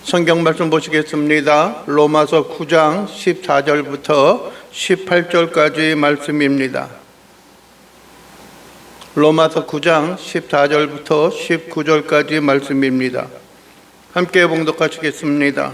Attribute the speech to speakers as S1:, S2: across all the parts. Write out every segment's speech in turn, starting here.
S1: 성경 말씀 보시겠습니다. 로마서 9장 14절부터 18절까지의 말씀입니다. 로마서 9장 14절부터 19절까지의 말씀입니다. 함께 봉독하시겠습니다.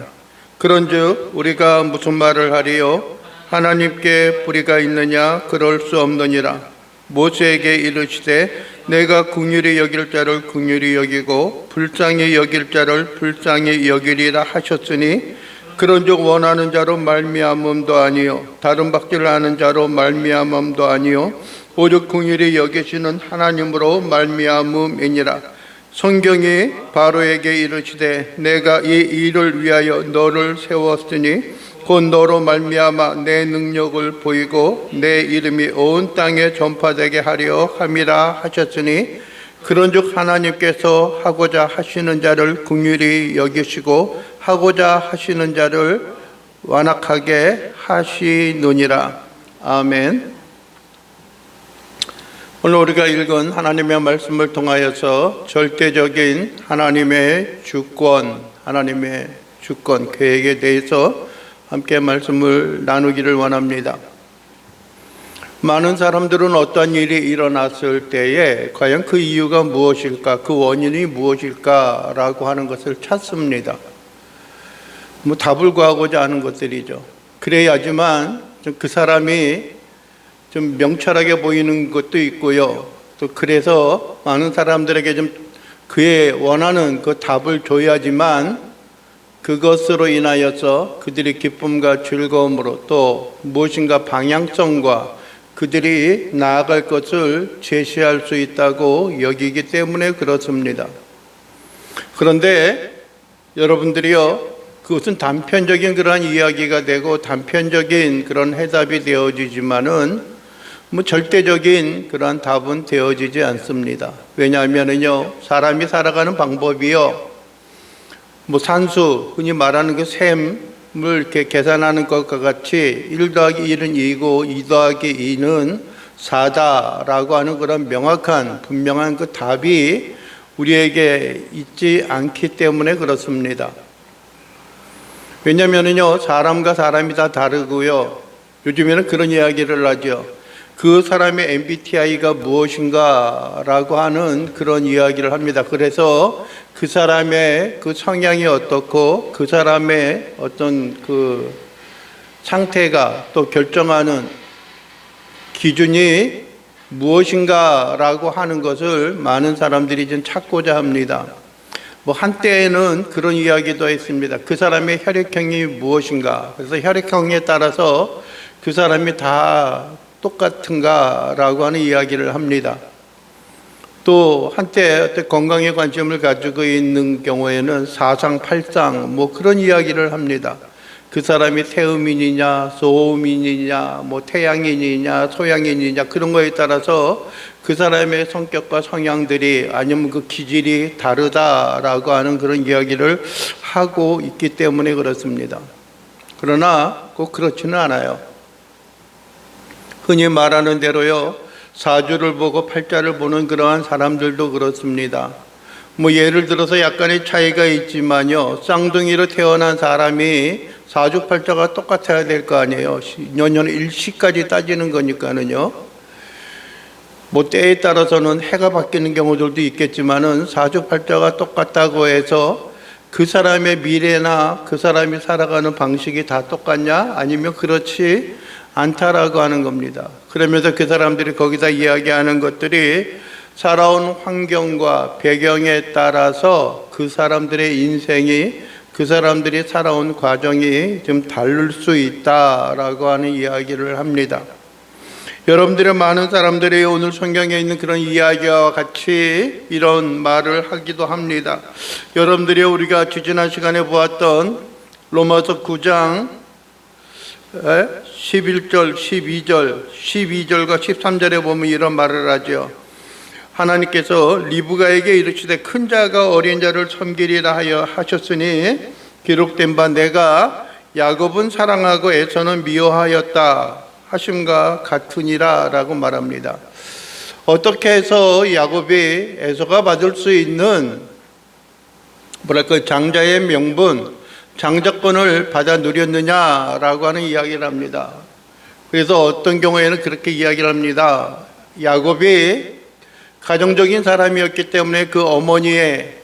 S1: 그런즉 우리가 무슨 말을 하리요? 하나님께 불의가 있느냐? 그럴 수 없느니라. 모세에게 이르시되 내가 긍휼히 여길 자를 긍휼히 여기고 불쌍히 여길 자를 불쌍히 여기리라 하셨으니 그런즉 원하는 자로 말미암음도 아니요 다른 박질을 하는 자로 말미암음도 아니요 오직 긍휼히 여기시는 하나님으로 말미암음이니라. 성경이 바로에게 이르시되 내가 이 일을 위하여 너를 세웠으니 곧 너로 말미암아 내 능력을 보이고 내 이름이 온 땅에 전파되게 하려 함이라 하셨으니 그런즉 하나님께서 하고자 하시는 자를 긍휼히 여기시고 하고자 하시는 자를 완악하게 하시느니라. 아멘. 오늘 우리가 읽은 하나님의 말씀을 통하여서 절대적인 하나님의 주권 계획에 대해서 함께 말씀을 나누기를 원합니다. 많은 사람들은 어떤 일이 일어났을 때에 과연 그 이유가 무엇일까, 그 원인이 무엇일까라고 하는 것을 찾습니다. 답을 구하고자 하는 것들이죠. 그래야지만 그 사람이 좀 명철하게 보이는 것도 있고요. 또 그래서 많은 사람들에게 좀 그의 원하는 그 답을 줘야지만 그것으로 인하여서 그들이 기쁨과 즐거움으로 또 무엇인가 방향성과 그들이 나아갈 것을 제시할 수 있다고 여기기 때문에 그렇습니다. 그런데 여러분들이요, 그것은 단편적인 그런 이야기가 되고 단편적인 그런 해답이 되어지지만은 절대적인 그런 답은 되어지지 않습니다. 왜냐하면은요, 사람이 살아가는 방법이요, 산수, 흔히 말하는 그 셈을 이렇게 계산하는 것과 같이 1 더하기 1은 2고 2 더하기 2는 4다라고 하는 그런 명확한, 분명한 그 답이 우리에게 있지 않기 때문에 그렇습니다. 왜냐면은요, 사람과 사람이 다 다르고요. 요즘에는 그런 이야기를 하죠. 그 사람의 MBTI가 무엇인가 라고 하는 그런 이야기를 합니다. 그래서 그 사람의 그 성향이 어떻고 그 사람의 어떤 그 상태가 또 결정하는 기준이 무엇인가 라고 하는 것을 많은 사람들이 좀 찾고자 합니다. 한때에는 그런 이야기도 했습니다. 그 사람의 혈액형이 무엇인가. 그래서 혈액형에 따라서 그 사람이 다 똑같은가 라고 하는 이야기를 합니다. 또 한때 건강에 관심을 가지고 있는 경우에는 사상팔상 그런 이야기를 합니다. 그 사람이 태음인이냐 소음인이냐 태양인이냐 소양인이냐 그런 거에 따라서 그 사람의 성격과 성향들이 아니면 그 기질이 다르다라고 하는 그런 이야기를 하고 있기 때문에 그렇습니다. 그러나 꼭 그렇지는 않아요. 흔히 말하는 대로요, 사주를 보고 팔자를 보는 그러한 사람들도 그렇습니다. 예를 들어서 약간의 차이가 있지만요, 쌍둥이로 태어난 사람이 사주팔자가 똑같아야 될 거 아니에요. 년년 일시까지 따지는 거니까는요. 때에 따라서는 해가 바뀌는 경우들도 있겠지만은 사주팔자가 똑같다고 해서 그 사람의 미래나 그 사람이 살아가는 방식이 다 똑같냐? 아니면 그렇지 않다라고 하는 겁니다. 그러면서 그 사람들이 거기다 이야기하는 것들이 살아온 환경과 배경에 따라서 그 사람들의 인생이, 그 사람들이 살아온 과정이 좀 다를 수 있다라고 하는 이야기를 합니다. 여러분들의 많은 사람들이 오늘 성경에 있는 그런 이야기와 같이 이런 말을 하기도 합니다. 여러분들이 우리가 지난 시간에 보았던 로마서 9장 11절, 12절과 13절에 보면 이런 말을 하죠. 하나님께서 리브가에게 이르시되 큰 자가 어린 자를 섬기리라 하여 하셨으니 기록된 바 내가 야곱은 사랑하고 에서는 미워하였다 하심과 같으니라 라고 말합니다. 어떻게 해서 야곱이 에서가 받을 수 있는 뭐랄까 장자의 명분, 장자권을 받아 누렸느냐라고 하는 이야기를 합니다. 그래서 어떤 경우에는 그렇게 이야기를 합니다. 야곱이 가정적인 사람이었기 때문에 그 어머니의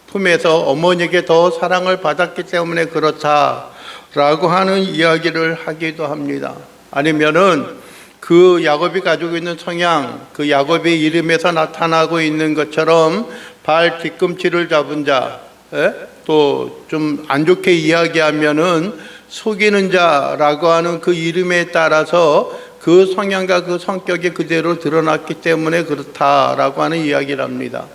S1: 품에서 어머니에게 더 사랑을 받았기 때문에 그렇다라고 하는 이야기를 하기도 합니다. 아니면은 그 야곱이 가지고 있는 성향, 그 야곱의 이름에서 나타나고 있는 것처럼 발 뒤꿈치를 잡은 자, 또 좀 안 좋게 이야기하면은 속이는 자라고 하는 그 이름에 따라서 그 성향과 그 성격이 그대로 드러났기 때문에 그렇다라고 하는 이야기를 합니다.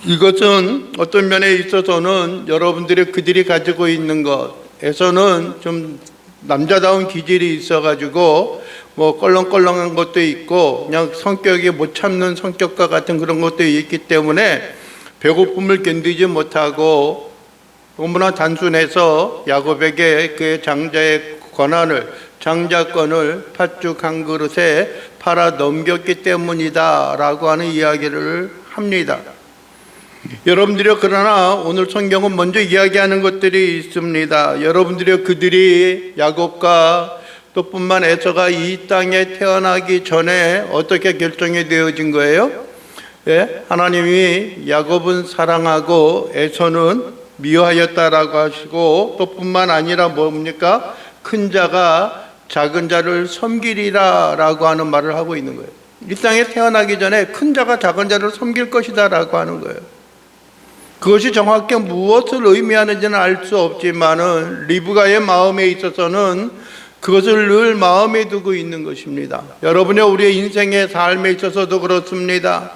S1: 이것은 어떤 면에 있어서는 여러분들이 그들이 가지고 있는 것에서는 좀 남자다운 기질이 있어가지고 뭐 껄렁껄렁한 것도 있고 그냥 성격이 못 참는 성격과 같은 그런 것도 있기 때문에 배고픔을 견디지 못하고 너무나 단순해서 야곱에게 그의 장자의 권한을, 장자권을 팥죽 한 그릇에 팔아 넘겼기 때문이다라고 하는 이야기를 합니다. 여러분들이 그러나 오늘 성경은 먼저 이야기하는 것들이 있습니다. 여러분들이 그들이 야곱과 또 뿐만 에서가 이 땅에 태어나기 전에 어떻게 결정이 되어진 거예요? 하나님이 야곱은 사랑하고 에서는 미워하였다라고 하시고 또 뿐만 아니라 뭡니까? 큰 자가 작은 자를 섬기리라 라고 하는 말을 하고 있는 거예요. 이 땅에 태어나기 전에 큰 자가 작은 자를 섬길 것이다 라고 하는 거예요. 그것이 정확히 무엇을 의미하는지는 알 수 없지만은 리브가의 마음에 있어서는 그것을 늘 마음에 두고 있는 것입니다. 여러분의 우리의 인생의 삶에 있어서도 그렇습니다.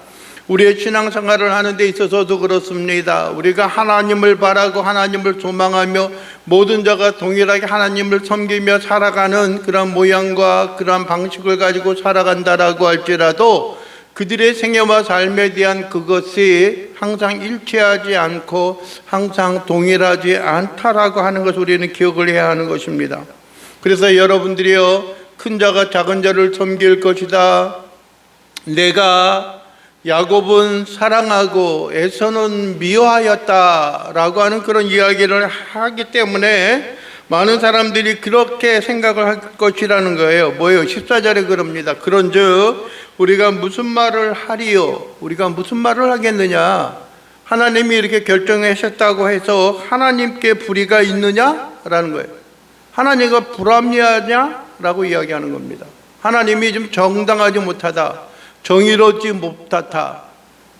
S1: 우리의 신앙생활을 하는 데 있어서도 그렇습니다. 우리가 하나님을 바라고 하나님을 소망하며 모든 자가 동일하게 하나님을 섬기며 살아가는 그런 모양과 그런 방식을 가지고 살아간다라고 할지라도 그들의 생애와 삶에 대한 그것이 항상 일치하지 않고 항상 동일하지 않다라고 하는 것을 우리는 기억을 해야 하는 것입니다. 그래서 여러분들이요, 큰 자가 작은 자를 섬길 것이다. 내가 야곱은 사랑하고 에서는 미워하였다라고 하는 그런 이야기를 하기 때문에 많은 사람들이 그렇게 생각을 할 것이라는 거예요. 뭐예요? 14절에 그럽니다. 그런즉 우리가 무슨 말을 하리요? 우리가 무슨 말을 하겠느냐? 하나님이 이렇게 결정하셨다고 해서 하나님께 불의가 있느냐라는 거예요. 하나님과 불합리하냐? 라고 이야기하는 겁니다. 하나님이 좀 정당하지 못하다, 정의롭지 못하다,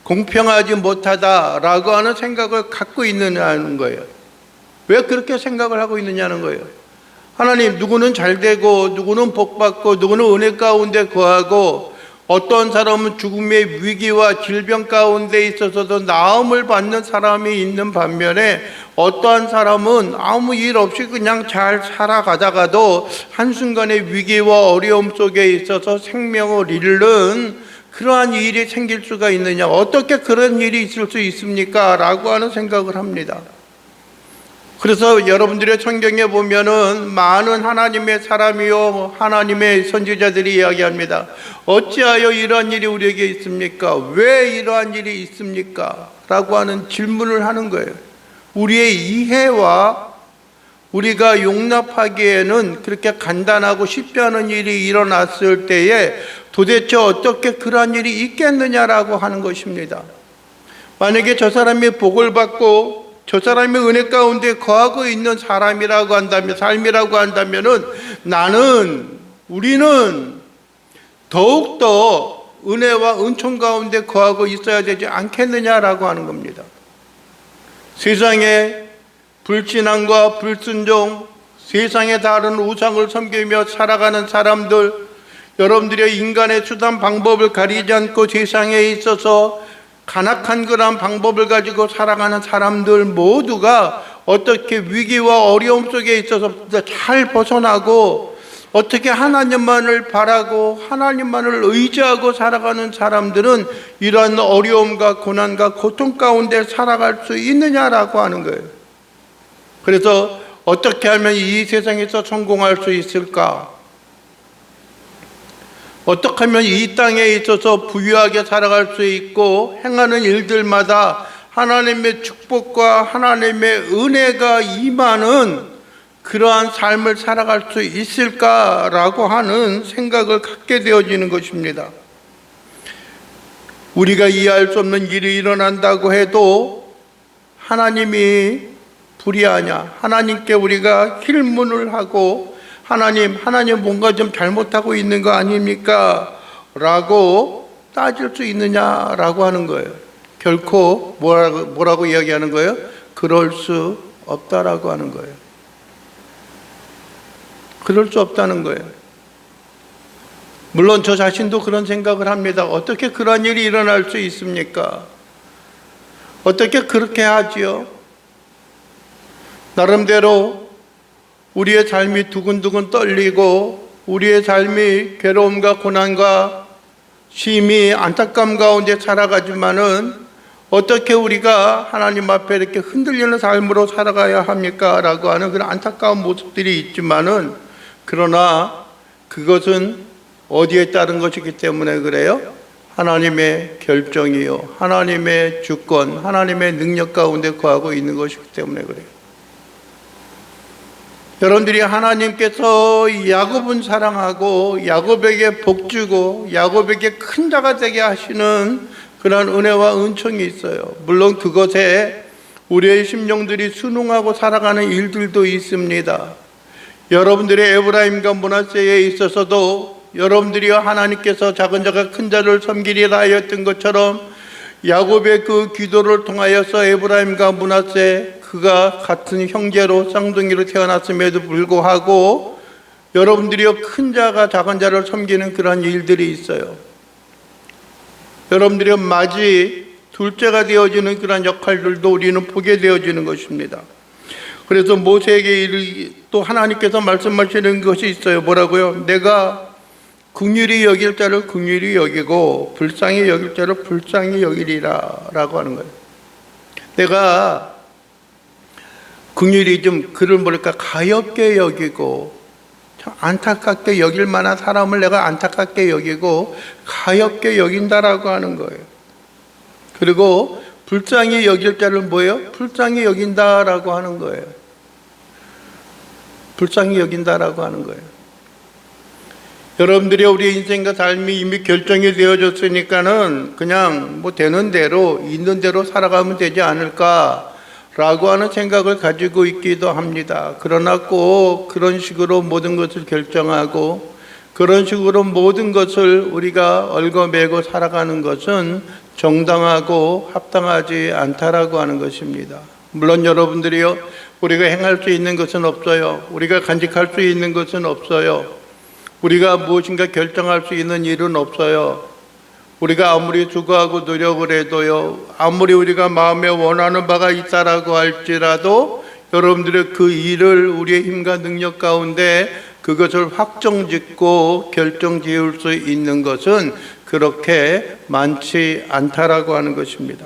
S1: 공평하지 못하다라고 하는 생각을 갖고 있느냐는 거예요. 왜 그렇게 생각을 하고 있느냐는 거예요. 하나님, 누구는 잘되고 누구는 복받고 누구는 은혜 가운데 거하고 어떤 사람은 죽음의 위기와 질병 가운데 있어서도 나음을 받는 사람이 있는 반면에 어떠한 사람은 아무 일 없이 그냥 잘 살아가다가도 한순간의 위기와 어려움 속에 있어서 생명을 잃는 그러한 일이 생길 수가 있느냐, 어떻게 그런 일이 있을 수 있습니까? 라고 하는 생각을 합니다. 그래서 여러분들의 성경에 보면은 많은 하나님의 사람이요 하나님의 선지자들이 이야기합니다. 어찌하여 이러한 일이 우리에게 있습니까? 왜 이러한 일이 있습니까? 라고 하는 질문을 하는 거예요. 우리의 이해와 우리가 용납하기에는 그렇게 간단하고 쉽지 않은 일이 일어났을 때에 도대체 어떻게 그러한 일이 있겠느냐라고 하는 것입니다. 만약에 저 사람이 복을 받고 저 사람이 은혜 가운데 거하고 있는 사람이라고 한다면, 삶이라고 한다면은 우리는 더욱더 은혜와 은총 가운데 거하고 있어야 되지 않겠느냐라고 하는 겁니다. 세상에 불신앙과 불순종, 세상에 다른 우상을 섬기며 살아가는 사람들, 여러분들의 인간의 수단 방법을 가리지 않고 세상에 있어서 간악한 그런 방법을 가지고 살아가는 사람들 모두가 어떻게 위기와 어려움 속에 있어서 잘 벗어나고 어떻게 하나님만을 바라고 하나님만을 의지하고 살아가는 사람들은 이러한 어려움과 고난과 고통 가운데 살아갈 수 있느냐라고 하는 거예요. 그래서 어떻게 하면 이 세상에서 성공할 수 있을까? 어떻게 하면 이 땅에 있어서 부유하게 살아갈 수 있고 행하는 일들마다 하나님의 축복과 하나님의 은혜가 임하는 그러한 삶을 살아갈 수 있을까라고 하는 생각을 갖게 되어지는 것입니다. 우리가 이해할 수 없는 일이 일어난다고 해도 하나님이 불의하냐? 하나님께 우리가 힐문을 하고 하나님 뭔가 좀 잘못하고 있는 거 아닙니까? 라고 따질 수 있느냐라고 하는 거예요. 결코 뭐라고 이야기하는 거예요? 그럴 수 없다라고 하는 거예요. 그럴 수 없다는 거예요. 물론 저 자신도 그런 생각을 합니다. 어떻게 그런 일이 일어날 수 있습니까? 어떻게 그렇게 하지요? 나름대로 우리의 삶이 두근두근 떨리고 우리의 삶이 괴로움과 고난과 심히 안타까움 가운데 살아가지만은 어떻게 우리가 하나님 앞에 이렇게 흔들리는 삶으로 살아가야 합니까? 라고 하는 그런 안타까운 모습들이 있지만은 그러나 그것은 어디에 따른 것이기 때문에 그래요? 하나님의 결정이요, 하나님의 주권, 하나님의 능력 가운데 거하고 있는 것이기 때문에 그래요. 여러분들이 하나님께서 야곱은 사랑하고 야곱에게 복주고 야곱에게 큰 자가 되게 하시는 그런 은혜와 은총이 있어요. 물론 그것에 우리의 심령들이 순응하고 살아가는 일들도 있습니다. 여러분들의 에브라임과 므낫세에 있어서도 여러분들이 하나님께서 작은 자가 큰 자를 섬기리라 하였던 것처럼 야곱의 그 기도를 통하여서 에브라임과 므낫세 그가 같은 형제로 쌍둥이로 태어났음에도 불구하고 여러분들이요 큰 자가 작은 자를 섬기는 그런 일들이 있어요. 여러분들이요 마지 둘째가 되어지는 그런 역할들도 우리는 보게 되어지는 것입니다. 그래서 모세에게 또 하나님께서 말씀하시는 것이 있어요. 뭐라고요? 내가 긍휼히 여길 자를 긍휼히 여기고 불쌍히 여길 자를 불쌍히 여기리라 라고 하는 거예요. 내가 긍휼히 좀 그를 뭐랄까 가엾게 여기고 참 안타깝게 여길 만한 사람을 내가 안타깝게 여기고 가엾게 여긴다라고 하는 거예요. 그리고 불쌍히 여길 자를 뭐예요? 불쌍히 여긴다라고 하는 거예요. 불쌍히 여긴다라고 하는 거예요. 여러분들이 우리 인생과 삶이 이미 결정이 되어졌으니까는 그냥 뭐 되는 대로 있는 대로 살아가면 되지 않을까라고 하는 생각을 가지고 있기도 합니다. 그러나 꼭 그런 식으로 모든 것을 결정하고 그런 식으로 모든 것을 우리가 얽어매고 살아가는 것은 정당하고 합당하지 않다라고 하는 것입니다. 물론 여러분들이요, 우리가 행할 수 있는 것은 없어요. 우리가 간직할 수 있는 것은 없어요. 우리가 무엇인가 결정할 수 있는 일은 없어요. 우리가 아무리 수고하고 노력을 해도요, 아무리 우리가 마음에 원하는 바가 있다라고 할지라도 여러분들의 그 일을 우리의 힘과 능력 가운데 그것을 확정짓고 결정지을 수 있는 것은 그렇게 많지 않다라고 하는 것입니다.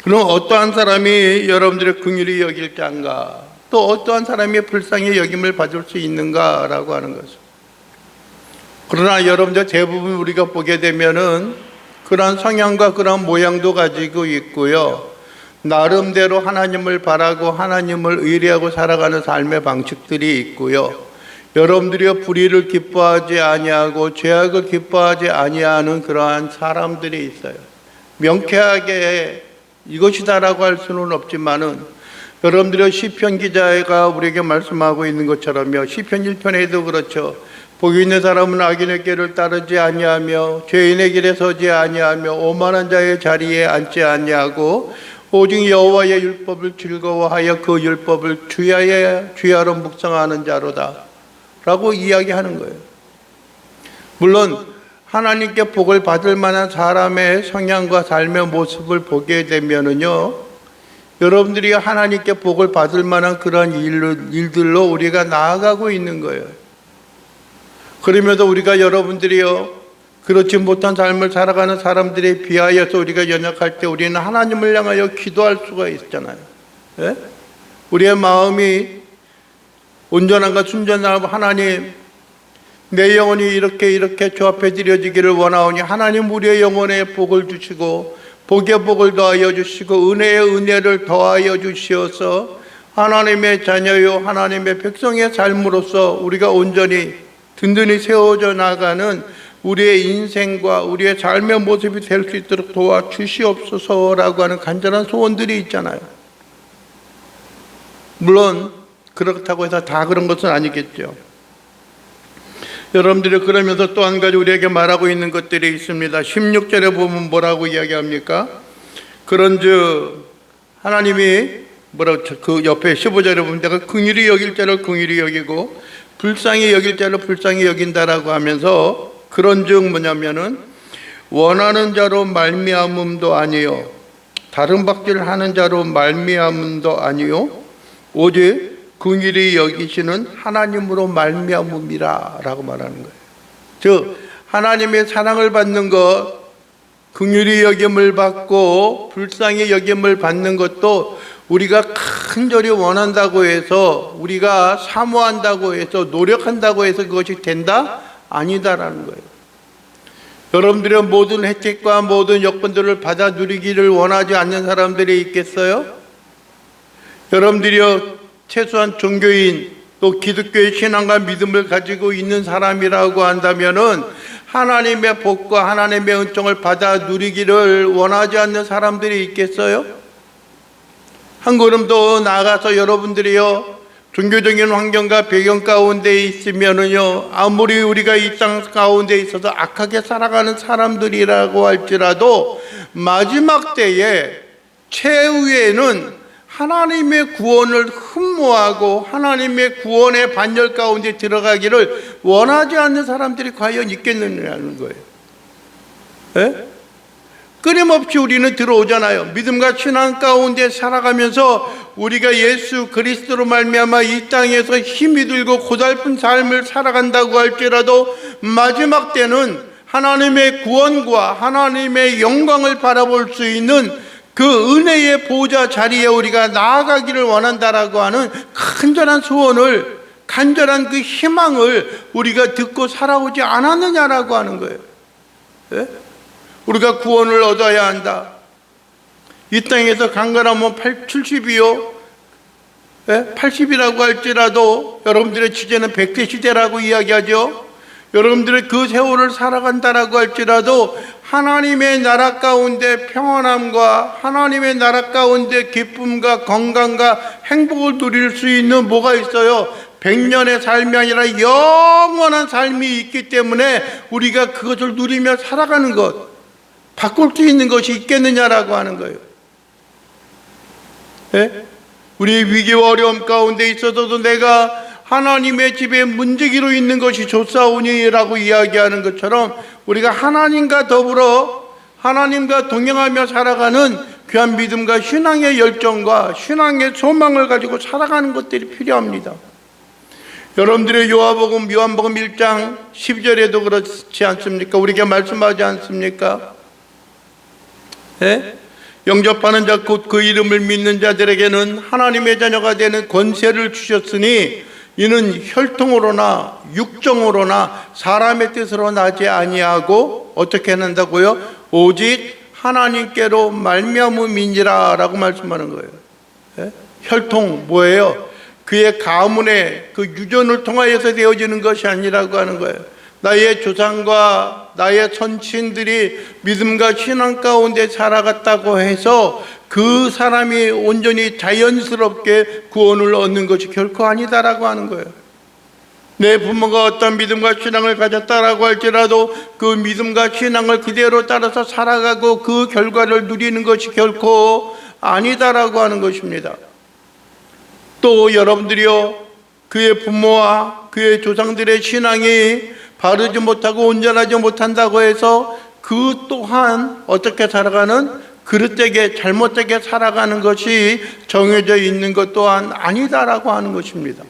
S1: 그럼 어떠한 사람이 여러분들의 긍휼히 여길 자인가? 또 어떠한 사람이 불쌍히 여김을 받을 수 있는가라고 하는 것입니다. 그러나 여러분들 대부분 우리가 보게 되면은 그러한 성향과 그러한 모양도 가지고 있고요. 나름대로 하나님을 바라고 하나님을 의뢰하고 살아가는 삶의 방식들이 있고요. 여러분들이 불의를 기뻐하지 아니하고 죄악을 기뻐하지 아니하는 그러한 사람들이 있어요. 명쾌하게 이것이다라고 할 수는 없지만은 여러분들의 시편 기자가 우리에게 말씀하고 있는 것처럼요. 시편 1편에도 그렇죠. 복이 있는 사람은 악인의 길을 따르지 아니하며 죄인의 길에 서지 아니하며 오만한 자의 자리에 앉지 아니하고 오직 여호와의 율법을 즐거워하여 그 율법을 주야로 묵상하는 자로다 라고 이야기하는 거예요. 물론 하나님께 복을 받을 만한 사람의 성향과 삶의 모습을 보게 되면은요, 여러분들이 하나님께 복을 받을 만한 그런 일들로 우리가 나아가고 있는 거예요. 그러면서 우리가 여러분들이요, 그렇지 못한 삶을 살아가는 사람들에 비하여서 우리가 연약할 때 우리는 하나님을 향하여 기도할 수가 있잖아요. 예? 우리의 마음이 온전한가 순전하고 하나님, 내 영혼이 이렇게 주 앞에 드려지기를 원하오니 하나님 우리의 영혼에 복을 주시고 복에 복을 더하여 주시고 은혜에 은혜를 더하여 주시어서 하나님의 자녀요 하나님의 백성의 삶으로서 우리가 온전히 든든히 세워져 나가는 우리의 인생과 우리의 삶의 모습이 될 수 있도록 도와주시옵소서라고 하는 간절한 소원들이 있잖아요. 물론 그렇다고 해서 다 그런 것은 아니겠죠. 여러분들이 그러면서 또 한 가지 우리에게 말하고 있는 것들이 있습니다. 16절에 보면 뭐라고 이야기합니까? 그런즉 하나님이 그 옆에 15절에 보면 내가 긍휼히 여길 자를 긍휼히 여기고 불쌍히 여길 자를 불쌍히 여긴다라고 하면서 그런즉 뭐냐면은 원하는 자로 말미암음도 아니요 다른 박질하는 자로 말미암음도 아니요 오직 긍휼히 여기시는 하나님으로 말미암음이라 라고 말하는 거예요. 즉 하나님의 사랑을 받는 것, 긍휼히 여김을 받고 불쌍히 여김을 받는 것도 우리가 간절히 원한다고 해서, 우리가 사모한다고 해서, 노력한다고 해서 그것이 된다? 아니다라는 거예요. 여러분들의 모든 혜택과 모든 여건들을 받아 누리기를 원하지 않는 사람들이 있겠어요? 여러분들이요 최소한 종교인 또 기독교의 신앙과 믿음을 가지고 있는 사람이라고 한다면은 하나님의 복과 하나님의 은총을 받아 누리기를 원하지 않는 사람들이 있겠어요? 한 걸음 더 나아가서 여러분들이요 종교적인 환경과 배경 가운데 있으면은요 아무리 우리가 이 땅 가운데 있어서 악하게 살아가는 사람들이라고 할지라도 마지막 때에 최후에는 하나님의 구원을 흠모하고 하나님의 구원의 반열 가운데 들어가기를 원하지 않는 사람들이 과연 있겠느냐는 거예요. 네? 끊임없이 우리는 들어오잖아요. 믿음과 신앙 가운데 살아가면서 우리가 예수 그리스도로 말미암아 이 땅에서 힘이 들고 고달픈 삶을 살아간다고 할지라도 마지막 때는 하나님의 구원과 하나님의 영광을 바라볼 수 있는 그 은혜의 보좌 자리에 우리가 나아가기를 원한다라고 하는 간절한 소원을, 간절한 그 희망을 우리가 듣고 살아오지 않았느냐라고 하는 거예요. 네? 우리가 구원을 얻어야 한다. 이 땅에서 강건하면 70이요 80이라고 할지라도 여러분들의 시대는 100대 시대라고 이야기하죠. 여러분들의 그 세월을 살아간다라고 할지라도 하나님의 나라 가운데 평안함과 하나님의 나라 가운데 기쁨과 건강과 행복을 누릴 수 있는 뭐가 있어요? 100년의 삶이 아니라 영원한 삶이 있기 때문에 우리가 그것을 누리며 살아가는 것, 바꿀 수 있는 것이 있겠느냐라고 하는 거예요. 네? 우리의 위기와 어려움 가운데 있어서도 내가 하나님의 집에 문지기로 있는 것이 좋사오니라고 이야기하는 것처럼 우리가 하나님과 더불어 하나님과 동행하며 살아가는 귀한 믿음과 신앙의 열정과 신앙의 소망을 가지고 살아가는 것들이 필요합니다. 여러분들의 요한복음 1장 12절에도 그렇지 않습니까? 우리에게 말씀하지 않습니까? 네? 영접하는 자 곧 그 이름을 믿는 자들에게는 하나님의 자녀가 되는 권세를 주셨으니 이는 혈통으로나 육정으로나 사람의 뜻으로 나지 아니하고 어떻게 한다고요? 오직 하나님께로 말미암음이니라 라고 말씀하는 거예요. 네? 혈통 뭐예요? 그의 가문의 그 유전을 통하여서 되어지는 것이 아니라고 하는 거예요. 나의 조상과 나의 선친들이 믿음과 신앙 가운데 살아갔다고 해서 그 사람이 온전히 자연스럽게 구원을 얻는 것이 결코 아니다라고 하는 거예요. 내 부모가 어떤 믿음과 신앙을 가졌다라고 할지라도 그 믿음과 신앙을 그대로 따라서 살아가고 그 결과를 누리는 것이 결코 아니다라고 하는 것입니다. 또 여러분들이요 그의 부모와 그의 조상들의 신앙이 바르지 못하고 온전하지 못한다고 해서 그 또한 어떻게 살아가는 그릇되게 잘못되게 살아가는 것이 정해져 있는 것 또한 아니다라고 하는 것입니다.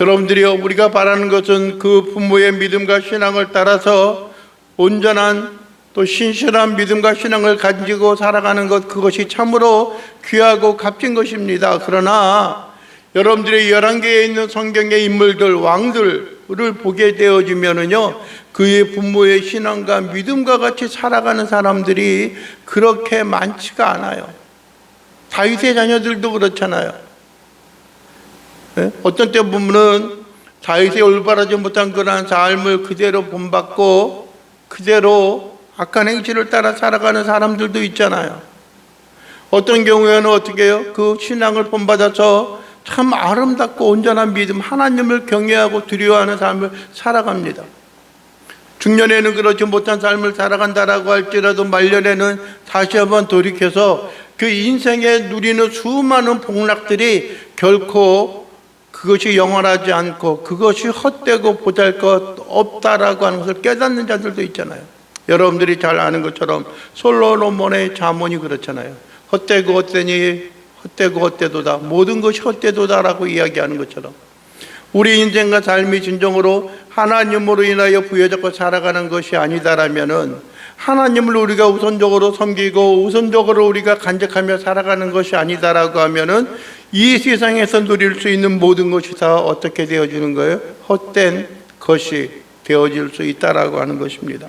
S1: 여러분들이요 우리가 바라는 것은 그 부모의 믿음과 신앙을 따라서 온전한 또 신실한 믿음과 신앙을 가지고 살아가는 것, 그것이 참으로 귀하고 값진 것입니다. 그러나 여러분들의 11개에 있는 성경의 인물들, 왕들, 보게 되어지면은요, 그의 부모의 신앙과 믿음과 같이 살아가는 사람들이 그렇게 많지가 않아요. 다윗의 자녀들도 그렇잖아요. 네? 어떤 때 보면은 다윗의 올바르지 못한 그러한 삶을 그대로 본받고 그대로 악한 행실을 따라 살아가는 사람들도 있잖아요. 어떤 경우에는 어떻게 해요? 그 신앙을 본받아서 참 아름답고 온전한 믿음, 하나님을 경외하고 두려워하는 삶을 살아갑니다. 중년에는 그렇지 못한 삶을 살아간다라고 할지라도 말년에는 다시 한번 돌이켜서 그 인생에 누리는 수많은 복락들이 결코 그것이 영원하지 않고 그것이 헛되고 보잘것없다라고 하는 것을 깨닫는 자들도 있잖아요. 여러분들이 잘 아는 것처럼 솔로몬의 자문이 그렇잖아요. 헛되고 헛되니 헛되고 헛되도다, 모든 것이 헛되도다라고 이야기하는 것처럼 우리 인생과 삶이 진정으로 하나님으로 인하여 부여잡고 살아가는 것이 아니다라면은, 하나님을 우리가 우선적으로 섬기고 우선적으로 우리가 간직하며 살아가는 것이 아니다라고 하면은 이 세상에서 누릴 수 있는 모든 것이 다 어떻게 되어지는 거예요? 헛된 것이 되어질 수 있다라고 하는 것입니다.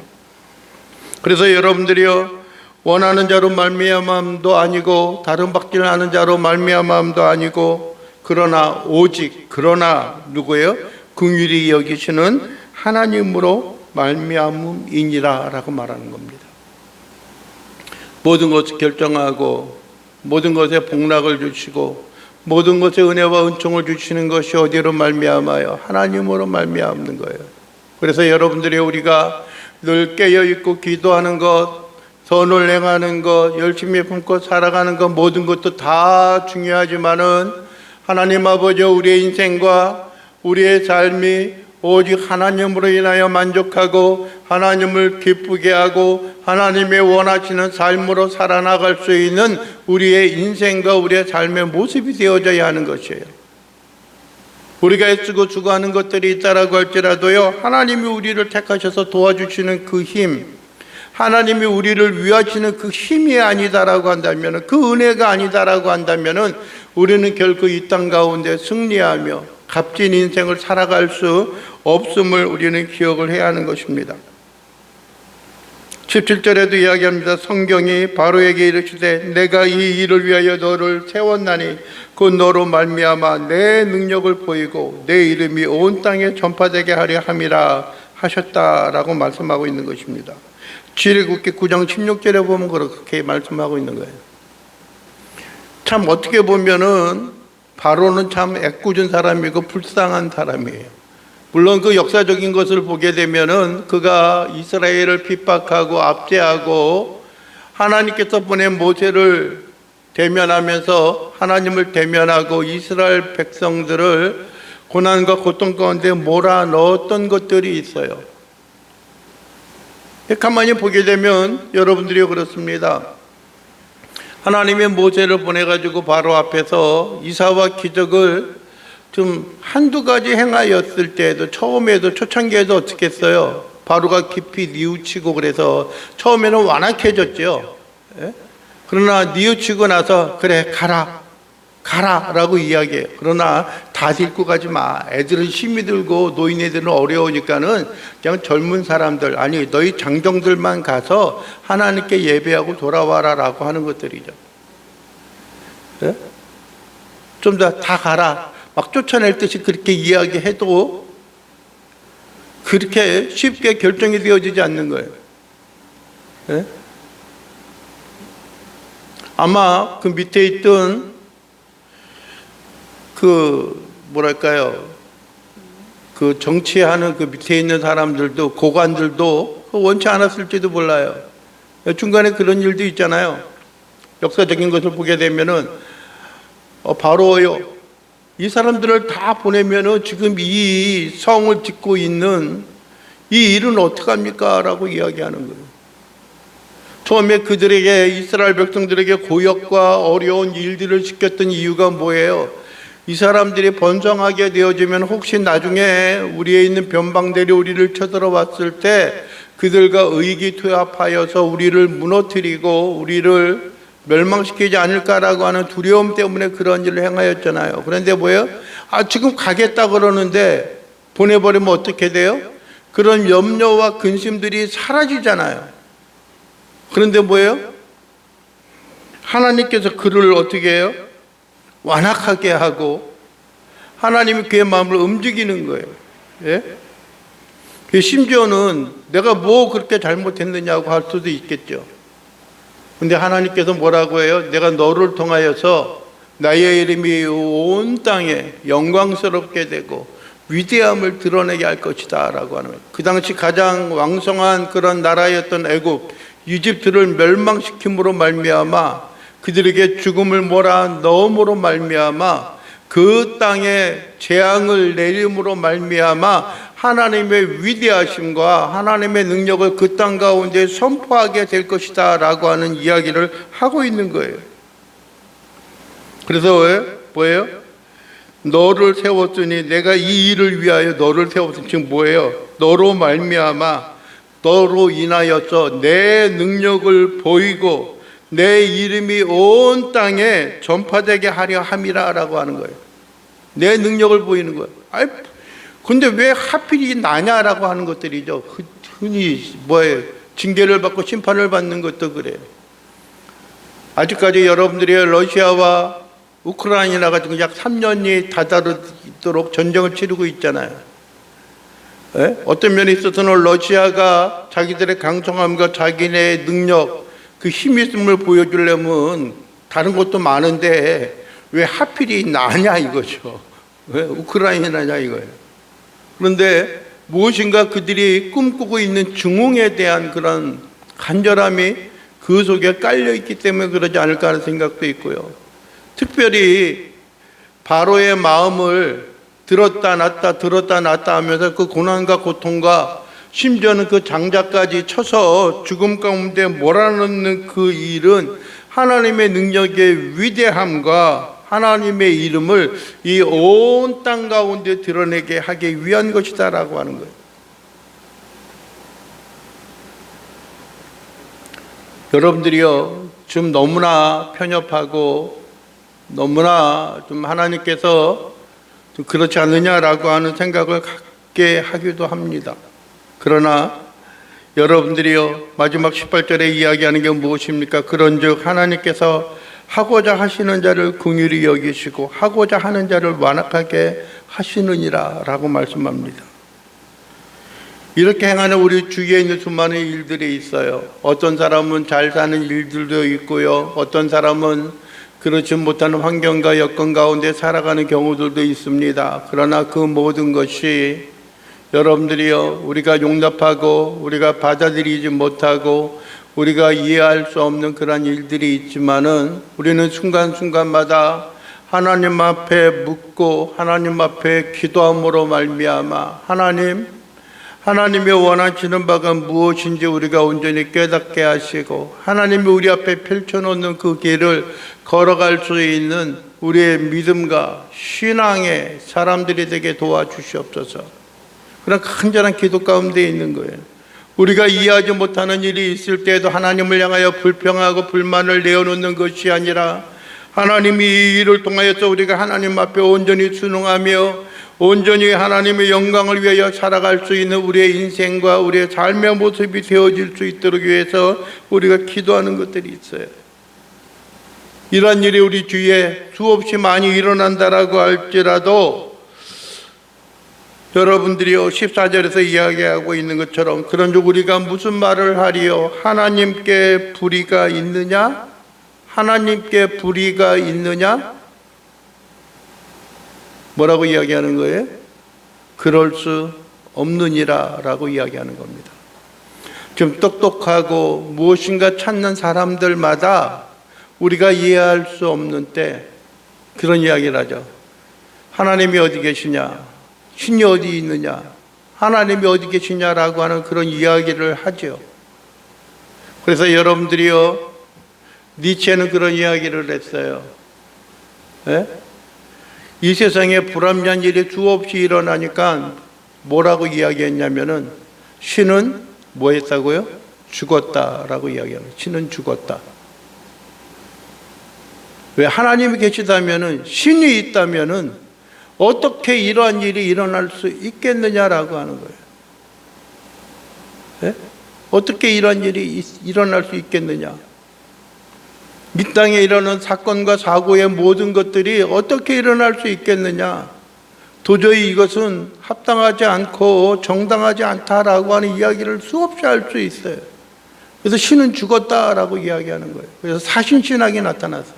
S1: 그래서 여러분들이요, 원하는 자로 말미암음도 아니고 다른 박질하는 자로 말미암음도 아니고 그러나 누구예요? 긍휼히 여기시는 하나님으로 말미암음이니라라고 말하는 겁니다. 모든 것을 결정하고 모든 것에 복락을 주시고 모든 것에 은혜와 은총을 주시는 것이 어디로 말미암아요? 하나님으로 말미암는 거예요. 그래서 여러분들이 우리가 늘 깨어있고 기도하는 것, 선을 행하는 것, 열심히 품고 살아가는 것, 모든 것도 다 중요하지만은 하나님 아버지, 우리의 인생과 우리의 삶이 오직 하나님으로 인하여 만족하고 하나님을 기쁘게 하고 하나님의 원하시는 삶으로 살아나갈 수 있는 우리의 인생과 우리의 삶의 모습이 되어져야 하는 것이에요. 우리가 애쓰고 주고하는 것들이 있다라고 할지라도요, 하나님이 우리를 택하셔서 도와주시는 그 힘, 하나님이 우리를 위하시는 그 힘이 아니다라고 한다면, 그 은혜가 아니다라고 한다면 우리는 결코 이 땅 가운데 승리하며 값진 인생을 살아갈 수 없음을 우리는 기억을 해야 하는 것입니다. 17절에도 이야기합니다. 성경이 바로에게 이르시되 내가 이 일을 위하여 너를 세웠나니 곧 너로 말미암아 내 능력을 보이고 내 이름이 온 땅에 전파되게 하려 함이라 하셨다라고 말씀하고 있는 것입니다. 출애굽기 9장 16절에 보면 그렇게 말씀하고 있는 거예요. 참 어떻게 보면은 바로는 참 애꿎은 사람이고 불쌍한 사람이에요. 물론 그 역사적인 것을 보게 되면은 그가 이스라엘을 핍박하고 압제하고 하나님께서 보낸 모세를 대면하면서 하나님을 대면하고 이스라엘 백성들을 고난과 고통 가운데 몰아넣었던 것들이 있어요. 가만히 보게 되면 여러분들이 그렇습니다. 하나님의 모세를 보내가지고 바로 앞에서 이사와 기적을 좀 한두 가지 행하였을 때에도, 처음에도 초창기에도 어떻게 했어요? 바로가 깊이 뉘우치고 그래서 처음에는 완악해졌죠. 그러나 뉘우치고 나서 그래 가라 라고 이야기해요. 그러나 다 데리고 가지 마. 애들은 힘이 들고 노인애들은 어려우니까는 그냥 젊은 사람들, 아니 너희 장정들만 가서 하나님께 예배하고 돌아와라 라고 하는 것들이죠. 네? 좀 더 다 가라 막 쫓아낼 듯이 그렇게 이야기해도 그렇게 쉽게 결정이 되어지지 않는 거예요. 네? 아마 그 밑에 있던 그 정치하는 그 밑에 있는 사람들도, 고관들도 원치 않았을지도 몰라요. 중간에 그런 일도 있잖아요. 역사적인 것을 보게 되면은 바로요, 이 사람들을 다 보내면은 지금 이 성을 짓고 있는 이 일은 어떡합니까? 라고 이야기하는 거예요. 처음에 그들에게, 이스라엘 백성들에게 고역과 어려운 일들을 시켰던 이유가 뭐예요? 이 사람들이 번성하게 되어지면 혹시 나중에 우리에 있는 변방들이 우리를 쳐들어왔을 때 그들과 의기투합하여서 우리를 무너뜨리고 우리를 멸망시키지 않을까라고 하는 두려움 때문에 그런 일을 행하였잖아요. 그런데 뭐예요? 지금 가겠다 그러는데 보내버리면 어떻게 돼요? 그런 염려와 근심들이 사라지잖아요. 그런데 뭐예요? 하나님께서 그를 어떻게 해요? 완악하게 하고 하나님이 그의 마음을 움직이는 거예요. 예? 심지어는 내가 뭐 그렇게 잘못했느냐고 할 수도 있겠죠. 근데 하나님께서 뭐라고 해요? 내가 너를 통하여서 나의 이름이 온 땅에 영광스럽게 되고 위대함을 드러내게 할 것이다 라고 하는 거예요. 그 당시 가장 왕성한 그런 나라였던 애굽, 이집트를 멸망시킴으로 말미암아 그들에게 죽음을 몰아넣음으로 말미암아 그 땅에 재앙을 내림으로 말미암아 하나님의 위대하심과 하나님의 능력을 그 땅 가운데 선포하게 될 것이다 라고 하는 이야기를 하고 있는 거예요. 그래서 뭐예요? 너를 세웠으니 내가 이 일을 위하여 너를 세웠으니 지금 뭐예요? 너로 말미암아 너로 인하여서 내 능력을 보이고 내 이름이 온 땅에 전파되게 하려 함이라 라고 하는 거예요. 내 능력을 보이는 거예요. 근데 왜 하필이 나냐라고 하는 것들이죠. 흔히 뭐예요? 징계를 받고 심판을 받는 것도 그래요. 아직까지 여러분들이 러시아와 우크라이나가 지금 약 3년이 다다르도록 전쟁을 치르고 있잖아요. 어떤 면에 있어서는 러시아가 자기들의 강성함과 자기네 능력, 그 힘 있음을 보여주려면 다른 것도 많은데 왜 하필이 나냐 이거죠. 왜 우크라이나냐 이거예요. 그런데 무엇인가 그들이 꿈꾸고 있는 중흥에 대한 그런 간절함이 그 속에 깔려있기 때문에 그러지 않을까 하는 생각도 있고요. 특별히 바로의 마음을 들었다 놨다 하면서 그 고난과 고통과 심지어는 그 장자까지 쳐서 죽음 가운데 몰아넣는 그 일은 하나님의 능력의 위대함과 하나님의 이름을 이 온 땅 가운데 드러내게 하기 위한 것이다 라고 하는 거예요. 여러분들이요, 지금 너무나 편협하고 너무나 좀 하나님께서 좀 그렇지 않느냐라고 하는 생각을 갖게 하기도 합니다. 그러나 여러분들이요, 마지막 18절에 이야기하는 게 무엇입니까? 그런즉 하나님께서 하고자 하시는 자를 긍휼히 여기시고 하고자 하는 자를 완악하게 하시느니라 라고 말씀합니다. 이렇게 행하는 우리 주위에 있는 수많은 일들이 있어요. 어떤 사람은 잘 사는 일들도 있고요, 어떤 사람은 그렇지 못하는 환경과 여건 가운데 살아가는 경우들도 있습니다. 그러나 그 모든 것이 여러분들이요, 우리가 용납하고 우리가 받아들이지 못하고 우리가 이해할 수 없는 그런 일들이 있지만은 우리는 순간순간마다 하나님 앞에 묻고 하나님 앞에 기도함으로 말미암아 하나님이 원하시는 바가 무엇인지 우리가 온전히 깨닫게 하시고 하나님이 우리 앞에 펼쳐놓는 그 길을 걸어갈 수 있는 우리의 믿음과 신앙의 사람들이 되게 도와주시옵소서. 그런 간절한 기도 가운데 있는 거예요. 우리가 이해하지 못하는 일이 있을 때에도 하나님을 향하여 불평하고 불만을 내어놓는 것이 아니라 하나님이 이 일을 통하여서 우리가 하나님 앞에 온전히 순응하며 온전히 하나님의 영광을 위하여 살아갈 수 있는 우리의 인생과 우리의 삶의 모습이 되어질 수 있도록 위해서 우리가 기도하는 것들이 있어요. 이러한 일이 우리 주위에 수없이 많이 일어난다라고 할지라도 여러분들이요, 14절에서 이야기하고 있는 것처럼 그런즉 우리가 무슨 말을 하리요? 하나님께 불의가 있느냐? 하나님께 불의가 있느냐? 뭐라고 이야기하는 거예요? 그럴 수 없느니라 라고 이야기하는 겁니다. 좀 똑똑하고 무엇인가 찾는 사람들마다 우리가 이해할 수 없는 때 그런 이야기를 하죠. 하나님이 어디 계시냐? 신이 어디 있느냐? 하나님이 어디 계시냐라고 하는 그런 이야기를 하죠. 그래서 여러분들이요, 니체는 그런 이야기를 했어요. 이 세상에 불합리한 일이 수없이 일어나니까 뭐라고 이야기했냐면은 신은 뭐 했다고요? 죽었다라고 이야기합니다. 신은 죽었다. 왜? 하나님이 계시다면은, 신이 있다면은 어떻게 이러한 일이 일어날 수 있겠느냐라고 하는 거예요. 예? 어떻게 이러한 일이 일어날 수 있겠느냐? 이 땅에 일어나는 사건과 사고의 모든 것들이 어떻게 일어날 수 있겠느냐? 도저히 이것은 합당하지 않고 정당하지 않다라고 하는 이야기를 수없이 할 수 있어요. 그래서 신은 죽었다라고 이야기하는 거예요. 그래서 사신신학이 나타났어요.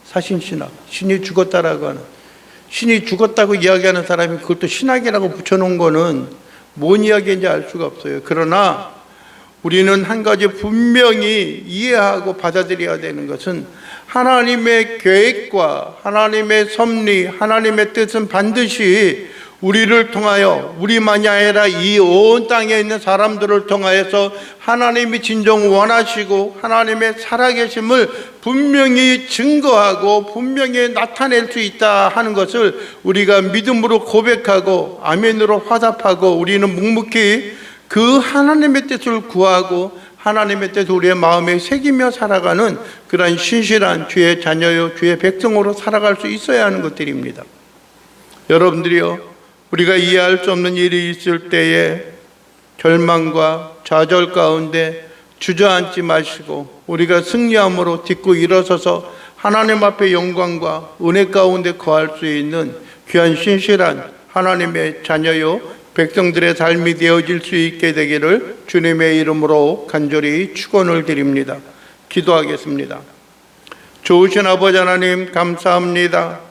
S1: 사신신학. 신이 죽었다라고 하는. 신이 죽었다고 이야기하는 사람이 그것도 신학이라고 붙여놓은 거는 뭔 이야기인지 알 수가 없어요. 그러나 우리는 한 가지 분명히 이해하고 받아들여야 되는 것은 하나님의 계획과 하나님의 섭리, 하나님의 뜻은 반드시 우리를 통하여, 우리만이 아니라 이 온 땅에 있는 사람들을 통하여서 하나님이 진정 원하시고 하나님의 살아계심을 분명히 증거하고 분명히 나타낼 수 있다 하는 것을 우리가 믿음으로 고백하고 아멘으로 화답하고, 우리는 묵묵히 그 하나님의 뜻을 구하고 하나님의 뜻을 우리의 마음에 새기며 살아가는 그러한 신실한 주의 자녀요 주의 백성으로 살아갈 수 있어야 하는 것들입니다. 여러분들이요, 우리가 이해할 수 없는 일이 있을 때에 절망과 좌절 가운데 주저앉지 마시고 우리가 승리함으로 딛고 일어서서 하나님 앞에 영광과 은혜 가운데 거할 수 있는 귀한 신실한 하나님의 자녀요 백성들의 삶이 되어질 수 있게 되기를 주님의 이름으로 간절히 축원을 드립니다. 기도하겠습니다. 좋으신 아버지 하나님, 감사합니다.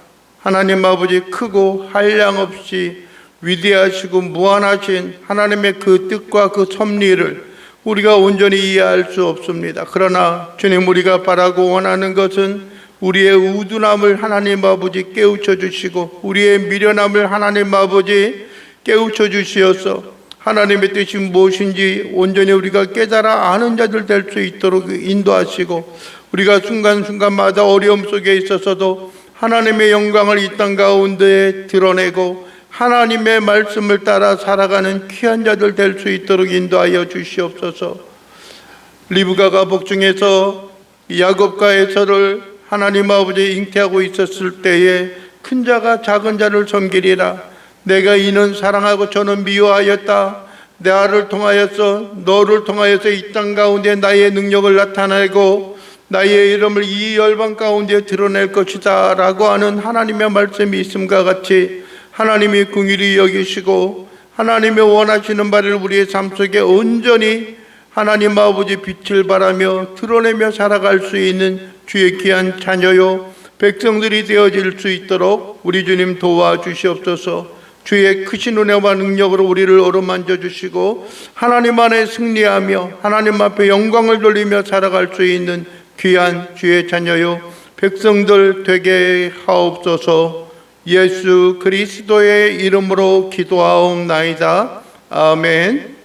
S1: 하나님 아버지, 크고 한량없이 위대하시고 무한하신 하나님의 그 뜻과 그 섭리를 우리가 온전히 이해할 수 없습니다. 그러나 주님, 우리가 바라고 원하는 것은 우리의 우둔함을 하나님 아버지 깨우쳐 주시고 우리의 미련함을 하나님 아버지 깨우쳐 주시어서 하나님의 뜻이 무엇인지 온전히 우리가 깨달아 아는 자들 될 수 있도록 인도하시고, 우리가 순간순간마다 어려움 속에 있어서도 하나님의 영광을 이 땅 가운데 드러내고 하나님의 말씀을 따라 살아가는 귀한 자들 될 수 있도록 인도하여 주시옵소서. 리브가가 복중에서 야곱과 에서를 하나님 아버지 잉태하고 있었을 때에 큰 자가 작은 자를 섬기리라. 내가 이는 사랑하고 저는 미워하였다. 내 아를 통하여서 너를 통하여서 이 땅 가운데 나의 능력을 나타내고 나의 이름을 이 열방 가운데 드러낼 것이다 라고 하는 하나님의 말씀이 있음과 같이 하나님이 긍휼히 여기시고 하나님의 원하시는 바를 우리의 삶 속에 온전히 하나님 아버지 빛을 발하며 드러내며 살아갈 수 있는 주의 귀한 자녀요 백성들이 되어질 수 있도록 우리 주님 도와주시옵소서. 주의 크신 은혜와 능력으로 우리를 어루만져 주시고 하나님 안에 승리하며 하나님 앞에 영광을 돌리며 살아갈 수 있는 귀한 주의 자녀요 백성들 되게 하옵소서. 예수 그리스도의 이름으로 기도하옵나이다. 아멘.